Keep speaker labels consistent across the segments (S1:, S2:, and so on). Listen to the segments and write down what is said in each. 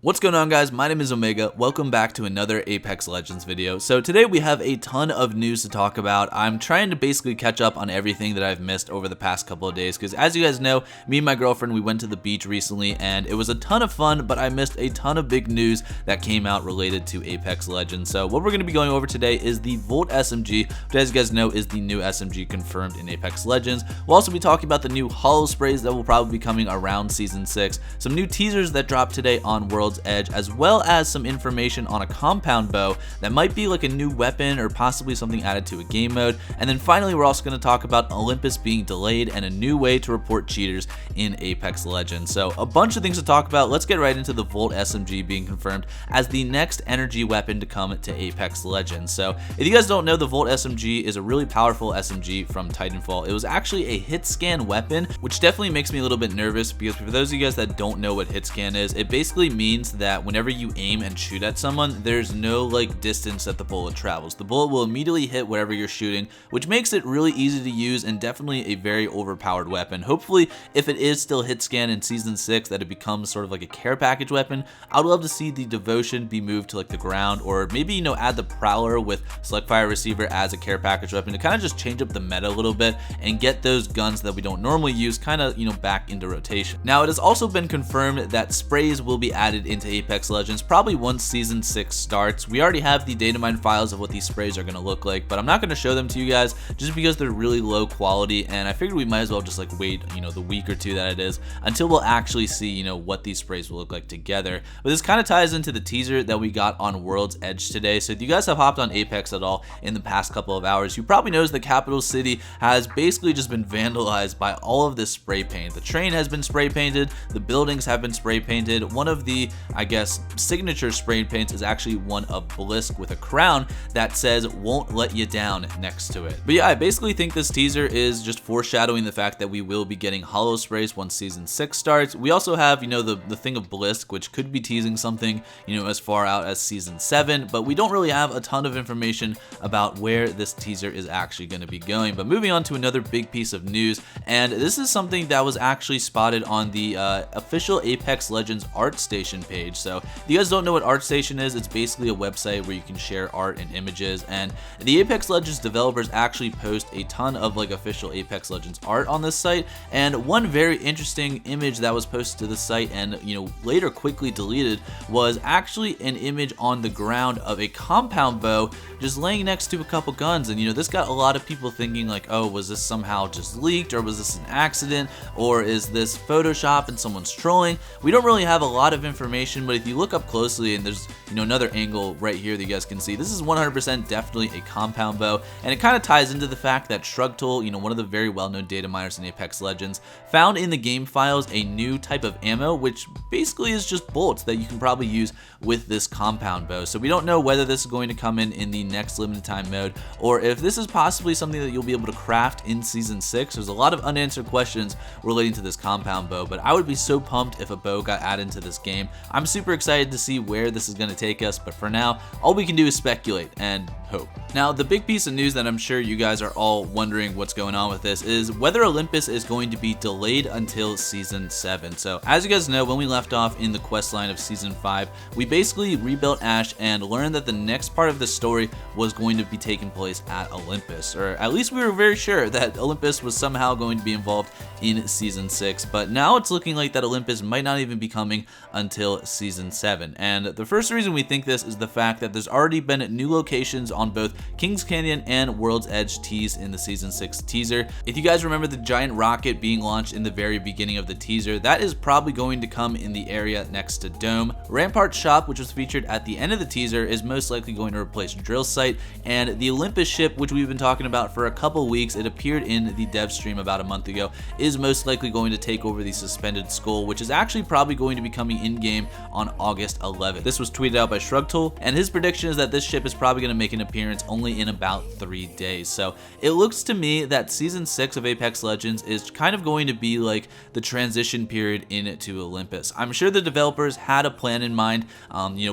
S1: What's going on, guys? My name is Omega. Welcome back to another Apex Legends video. So today we have a ton of news to talk about. I'm trying to basically catch up on everything that I've missed over the past couple of days because, as you guys know, me and my girlfriend, we went to the beach recently and it was a ton of fun, but I missed a ton of big news that came out related to Apex Legends. So what we're going to be going over today is the Volt SMG, which, as you guys know, is the new SMG confirmed in Apex Legends. We'll also be talking about the new Holo sprays that will probably be coming around Season 6, some new teasers that dropped today on World's Edge, as well as some information on a compound bow that might be like a new weapon or possibly something added to a game mode. And then finally, we're also going to talk about Olympus being delayed and a new way to report cheaters in Apex Legends. So a bunch of things to talk about. Let's get right into the Volt SMG being confirmed as the next energy weapon to come to Apex Legends. So if you guys don't know, the Volt SMG is a really powerful SMG from Titanfall. It was actually a hit scan weapon, which definitely makes me a little bit nervous because for those of you guys that don't know what hit scan is, it basically means that whenever you aim and shoot at someone, there's no like distance that the bullet travels. The bullet will immediately hit wherever you're shooting, which makes it really easy to use and definitely a very overpowered weapon. Hopefully, if it is still hit scan in Season 6, that it becomes sort of like a care package weapon. I would love to see the Devotion be moved to like the ground, or maybe, you know, add the Prowler with Select Fire Receiver as a care package weapon to kind of just change up the meta a little bit and get those guns that we don't normally use kind of, you know, back into rotation. Now, it has also been confirmed that sprays will be added into Apex Legends probably once Season 6 starts. We already have the data mine files of what these sprays are going to look like, but I'm not going to show them to you guys just because they're really low quality, and I figured we might as well just like wait, you know, the week or two that it is until we'll actually see, you know, what these sprays will look like together. But this kind of ties into the teaser that we got on World's Edge today. So if you guys have hopped on Apex at all in the past couple of hours, you probably noticed the capital city has basically just been vandalized by all of this spray paint. The train has been spray painted, the buildings have been spray painted. One of the, I guess, signature spray paints is actually one of Blisk with a crown that says "won't let you down" next to it. But yeah, I basically think this teaser is just foreshadowing the fact that we will be getting Holo sprays once Season 6 starts. We also have, you know, the thing of Blisk, which could be teasing something, you know, as far out as Season 7, but we don't really have a ton of information about where this teaser is actually going to be going. But moving on to another big piece of news, and this is something that was actually spotted on the official Apex Legends Artstation page. So if you guys don't know what Artstation is, it's basically a website where you can share art and images, and the Apex Legends developers actually post a ton of like official Apex Legends art on this site. And one very interesting image that was posted to the site and, you know, later quickly deleted was actually an image on the ground of a compound bow just laying next to a couple guns. And, you know, this got a lot of people thinking like, oh, was this somehow just leaked, or was this an accident, or is this Photoshop and someone's trolling? We don't really have a lot of information, but if you look up closely, and there's, you know, another angle right here that you guys can see, this is 100% definitely a compound bow, and it kind of ties into the fact that Shrugtool, you know, one of the very well-known data miners in Apex Legends, found in the game files a new type of ammo, which basically is just bullets that you can probably use with this compound bow. So we don't know whether this is going to come in the next limited time mode, or if this is possibly something that you'll be able to craft in Season 6. There's a lot of unanswered questions relating to this compound bow, but I would be so pumped if a bow got added into this game. I'm super excited to see where this is going to take us, but for now, all we can do is speculate and hope. Now, the big piece of news that I'm sure you guys are all wondering what's going on with this is whether Olympus is going to be delayed until Season 7. So as you guys know, when we left off in the quest line of Season 5, we basically rebuilt Ash and learned that the next part of the story was going to be taking place at Olympus, or at least we were very sure that Olympus was somehow going to be involved in Season 6, but now it's looking like that Olympus might not even be coming until Season 7. And the first reason we think this is the fact that there's already been new locations on both Kings Canyon and World's Edge teased in the Season 6 teaser. If you guys remember the giant rocket being launched in the very beginning of the teaser, that is probably going to come in the area next to Dome. Rampart Shop, which was featured at the end of the teaser, is most likely going to replace Drill Site, and the Olympus ship, which we've been talking about for a couple weeks, it appeared in the dev stream about a month ago, is most likely going to take over the Suspended Skull, which is actually probably going to be coming in-game on August 11th. This was tweeted out by Shrugtool, and his prediction is that this ship is probably going to make an appearance appearance only in about 3 days. So it looks to me that Season 6 of Apex Legends is kind of going to be like the transition period into Olympus. I'm sure the developers had a plan in mind,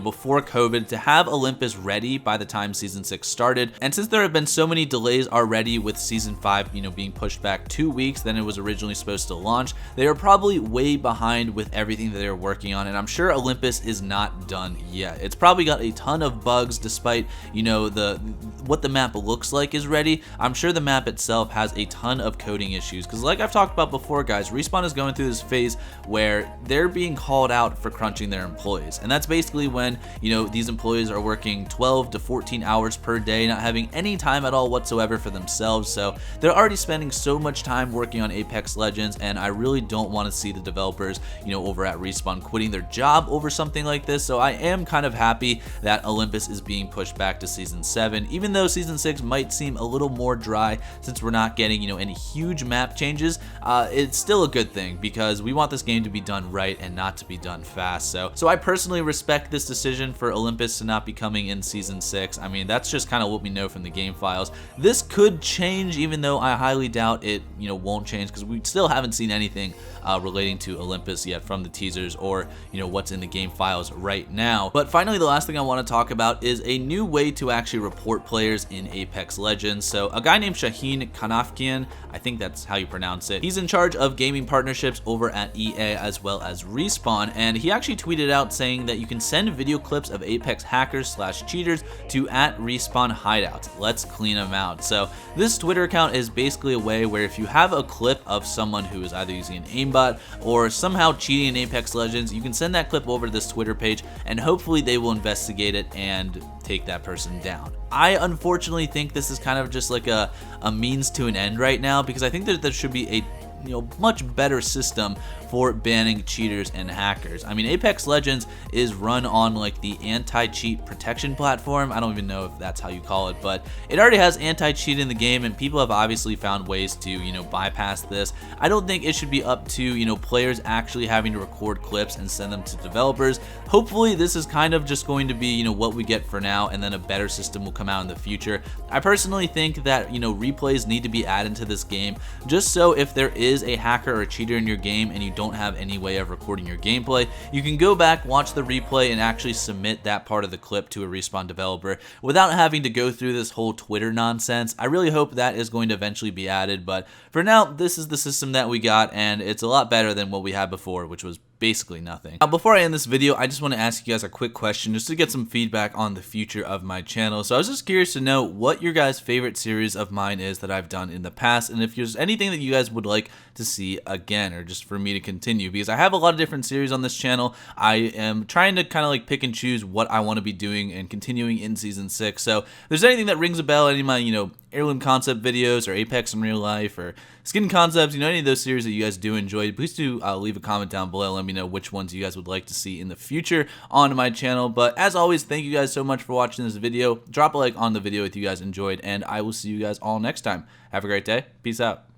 S1: before COVID, to have Olympus ready by the time Season 6 started. And since there have been so many delays already with Season 5, being pushed back 2 weeks than it was originally supposed to launch, they are probably way behind with everything that they're working on. And I'm sure Olympus is not done yet. It's probably got a ton of bugs despite, what the map looks like is ready. I'm sure the map itself has a ton of coding issues because, like I've talked about before, guys, Respawn is going through this phase where they're being called out for crunching their employees. And that's basically when, these employees are working 12 to 14 hours per day, not having any time at all whatsoever for themselves. So they're already spending so much time working on Apex Legends, and I really don't want to see the developers, over at Respawn quitting their job over something like this. So I am kind of happy that Olympus is being pushed back to Season 7, even though Season 6 might seem a little more dry since we're not getting, any huge map changes. It's still a good thing because we want this game to be done right and not to be done fast. So I personally respect this decision for Olympus to not be coming in Season 6. I mean, that's just kind of what we know from the game files. This could change, even though I highly doubt it, won't change, because we still haven't seen anything relating to Olympus yet from the teasers or, what's in the game files right now. But finally, the last thing I want to talk about is a new way to actually report players in Apex Legends. So a guy named Shaheen Kanafkian, I think that's how you pronounce it, he's in charge of gaming partnerships over at EA as well as Respawn, and he actually tweeted out saying that you can send video clips of Apex hackers / cheaters to @Respawn Hideouts. Let's clean them out. So this Twitter account is basically a way where if you have a clip of someone who is either using an aimbot or somehow cheating in Apex Legends, you can send that clip over to this Twitter page and hopefully they will investigate it and take that person down. I unfortunately think this is kind of just like a means to an end right now, because I think that there should be a much better system for banning cheaters and hackers. I mean, Apex Legends is run on like the anti-cheat protection platform. I don't even know if that's how you call it, but it already has anti-cheat in the game, and people have obviously found ways to, bypass this. I don't think it should be up to, players actually having to record clips and send them to developers. Hopefully this is kind of just going to be, what we get for now, and then a better system will come out in the future. I personally think that, replays need to be added to this game, just so if there is a hacker or a cheater in your game and you don't have any way of recording your gameplay, you can go back, watch the replay, and actually submit that part of the clip to a Respawn developer without having to go through this whole Twitter nonsense. I really hope that is going to eventually be added, but for now, this is the system that we got, and it's a lot better than what we had before, which was basically nothing. Now, before I end this video, I just want to ask you guys a quick question just to get some feedback on the future of my channel. So I was just curious to know what your guys' favorite series of mine is that I've done in the past, and if there's anything that you guys would like to see again, or just for me to continue, because I have a lot of different series on this channel. I am trying to kind of like pick and choose what I want to be doing and continuing in Season 6. So if there's anything that rings a bell, any of my, heirloom concept videos or Apex in real life or skin concepts, any of those series that you guys do enjoy, please do leave a comment down below. Let me know which ones you guys would like to see in the future on my channel. But as always, thank you guys so much for watching this video. Drop a like on the video if you guys enjoyed, and I will see you guys all next time. Have a great day. Peace out.